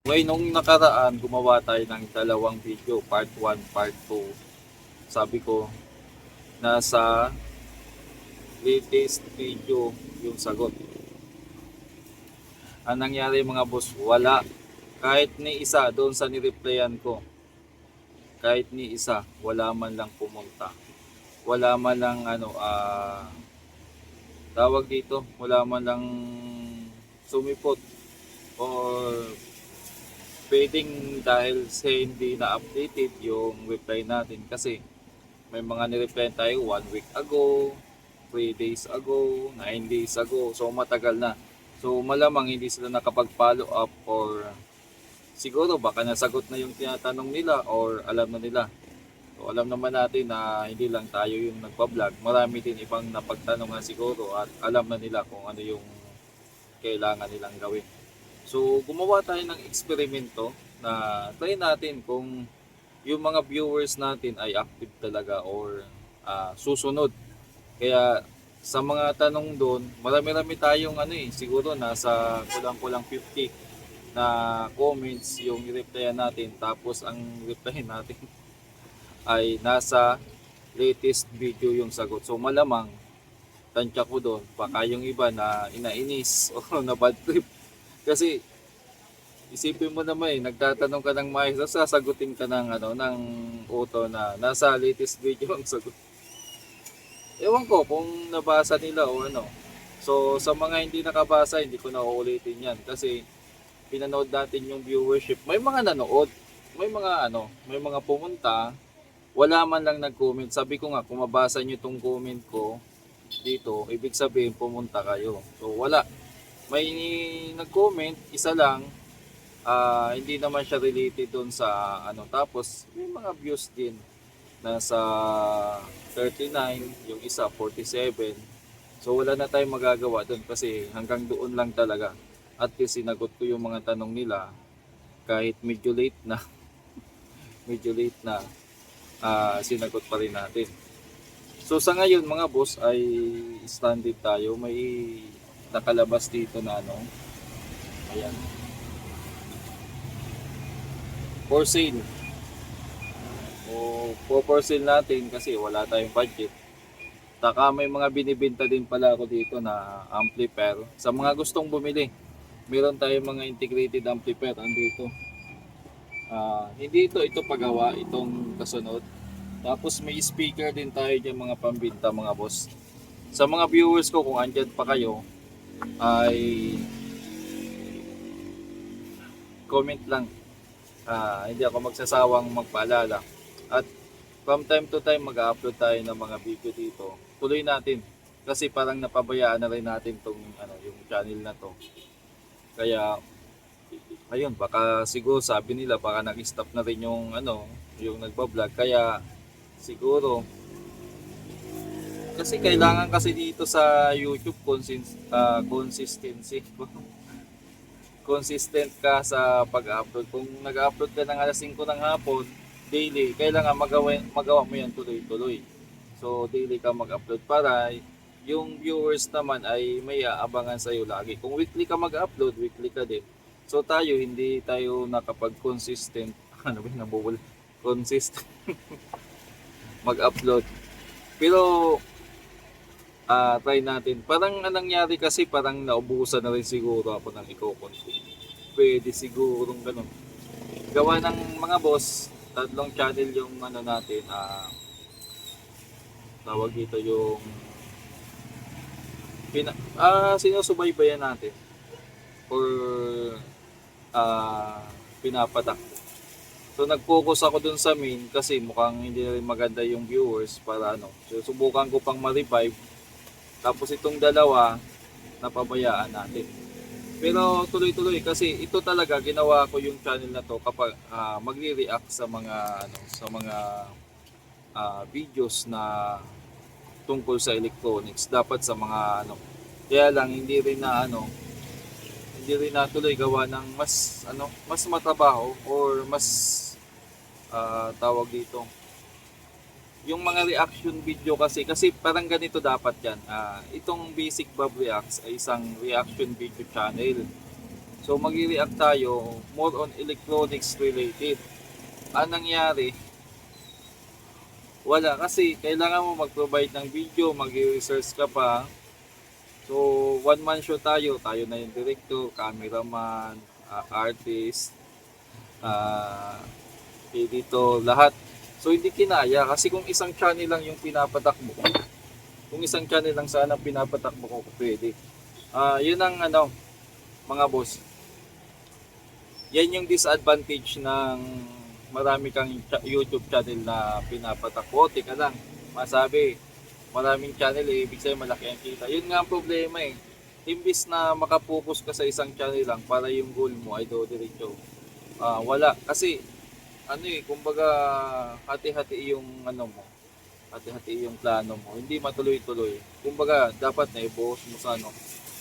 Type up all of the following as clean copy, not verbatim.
Way nung nakaraan, gumawa tayo ng dalawang video, part 1, part 2. Sabi ko, nasa latest video yung sagot. Ang nangyari mga boss, wala. Kahit ni isa doon sa nireplyan ko, kahit ni isa, wala man lang pumunta. Wala man lang tawag dito, wala man lang sumipot or pwedeng dahil sa hindi na updated yung reply natin kasi may mga nireply tayo 1 week ago, 3 days ago, 9 days ago, so matagal na. So malamang hindi sila nakapag-follow up or siguro baka nasagot na yung tinatanong nila or alam na nila. So alam naman natin na hindi lang tayo yung nagpa-vlog, marami din ibang napagtanongan siguro at alam na nila kung ano yung kailangan nilang gawin. So gumawa tayo ng eksperimento na try natin kung yung mga viewers natin ay active talaga or susunod. Kaya sa mga tanong doon, marami-rami tayong siguro nasa kulang-kulang 50 na comments yung i-replyan natin, tapos ang reply natin ay nasa latest video yung sagot. So malamang tansya ko doon, baka yung iba na inainis o na bad trip. Kasi isipin mo naman nagtatanong ka ng maayos, sasagutin ka ng ng auto na nasa latest video ang sagot. Ewan ko kung nabasa nila o ano. So sa mga hindi nakabasa, hindi ko na uulitin yan kasi pinanood natin yung viewership. May mga nanood, may mga pumunta, wala man lang nag-comment. Sabi ko nga, kung mabasa nyo itong comment ko dito, ibig sabihin pumunta kayo. So wala. May nag-comment, isa lang, hindi naman siya related doon sa tapos may mga views din nasa 39, yung isa 47. So wala na tayong magagawa doon kasi hanggang doon lang talaga. At least sinagot ko yung mga tanong nila kahit medyo late na medyo late na, sinagot pa rin natin. So sa ngayon mga boss ay standard tayo, may nakalabas dito na ayan, for sale. O for sale natin kasi wala tayong budget. Taka may mga binibenta din pala ako dito na amplifier. Sa mga gustong bumili, meron tayong mga integrated amplifier andito. Hindi ito pagawa, itong kasunod. Tapos may speaker din tayo dyan mga pambinta mga boss. Sa mga viewers ko kung andyan pa kayo, ay comment lang. Hindi ako magsasawang magpaalala. At from time to time mag-upload tayo ng mga video dito. Tuloy natin kasi parang napabayaan na rin natin tong yung channel na to. Kaya ayun, baka siguro sabi nila baka nag-stop na rin yung yung nagba-vlog. Kaya siguro kasi kailangan kasi dito sa YouTube consistency. Consistent ka sa pag-upload. Kung nag-upload ka ng alas 5 ng hapon, daily, kailangan magawa mo yan tuloy-tuloy. So, daily ka mag-upload para yung viewers naman ay may aabangan sa'yo lagi. Kung weekly ka mag-upload, weekly ka din. So, tayo, hindi tayo nakapag-consistent, ano ba yung nabubul? Consistent mag-upload. Pero, try natin. Parang nangyari kasi parang naubusan na rin siguro ako ng i-content. Pwede sigurong ganun. Gawa ng mga boss, tatlong channel yung natin, tawag dito yung sinusubaybayan natin or pinapatak. So nag-focus ako dun sa main kasi mukhang hindi rin maganda yung viewers para So subukan ko pang ma-revive. Tapos itong dalawa napabayaan natin. Pero tuloy-tuloy kasi ito talaga ginawa ko yung channel na to kapag magre-react sa mga videos na tungkol sa electronics, dapat sa mga kaya lang hindi rin natuloy gawa ng mas matrabaho or mas tawag dito yung mga reaction video kasi parang ganito dapat yan. Itong Basic Bob Reacts ay isang reaction video channel. So mag-react tayo more on electronics related. Ang nangyari, wala kasi kailangan mo mag-provide ng video, mag-research ka pa. So one man show tayo na yung director, cameraman, artist, uh, editor, lahat. So hindi kinaya kasi kung isang channel lang yung pinapatakbo ko, kung isang channel lang sana pinapatakbo ko, pwede. Yun ang ano, mga boss. Yan yung disadvantage ng marami kang YouTube channel na pinapatakbo. Tika lang, masabi, maraming channel ibig sabihin malaki ang kita. Yun nga ang problema eh. Imbis na makapokus ka sa isang channel lang para yung goal mo ay diretso. Wala. Kasi, ano eh, kumbaga, hati-hati yung ano mo. Hati-hati yung plano mo. Hindi matuloy-tuloy. Kumbaga, dapat na ibuhos mo sa ano.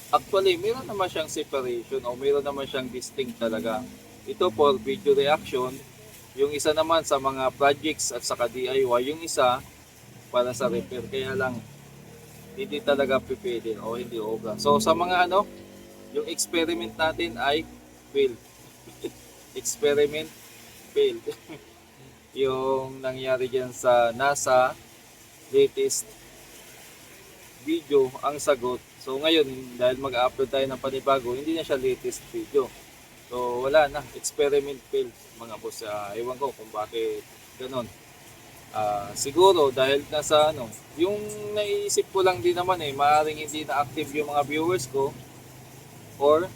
Actually, meron naman siyang separation o meron naman siyang distinct talaga. Ito for video reaction, yung isa naman sa mga projects at saka DIY, yung isa para sa repair. Kaya lang, hindi talaga pipili o hindi obra. So sa mga ano, yung experiment natin ay fail. Experiment fail. Yung nangyari dyan sa NASA latest video, ang sagot. So ngayon, dahil mag-upload tayo ng panibago, hindi na siya latest video. So wala na, experiment failed mga boss. Ewan ko kung bakit ganun. Siguro dahil nasa ano, yung naisip ko lang din naman eh, maaaring hindi na active yung mga viewers ko or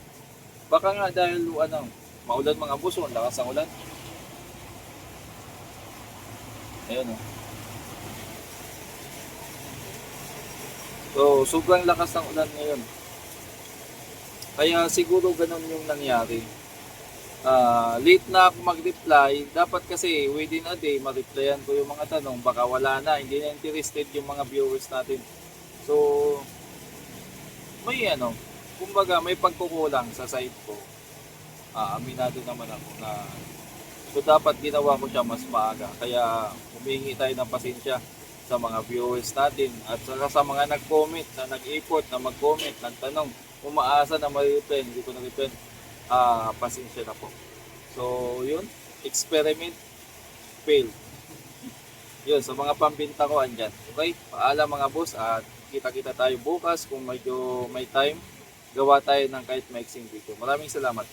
baka nga dahil ano, maulan mga boss, ang lakas ang ulan. Ayun oh. So, sobrang lakas ng ulan ngayon. Kaya siguro ganun yung nangyari. Late na ako mag-reply. Dapat kasi within a day, ma-replyan ko yung mga tanong. Baka wala na, hindi na interested yung mga viewers natin. So, may ano, kumbaga may pagkukulang sa side ko. Aminado naman ako na so dapat ginawa ko siya mas maaga. Kaya humingi tayo ng pasensya sa mga viewers natin at saka sa mga nag-comment na nag-effort na mag-comment, nagtanong, umaasa na ma-reply, hindi ko na-reply, pasensya na po. So, yun, experiment failed. Yun, sa mga pambinta ko andyan. Okay, paalam mga boss at kita-kita tayo bukas kung medyo may time, gawa tayo ng kahit maiksing video. Maraming salamat.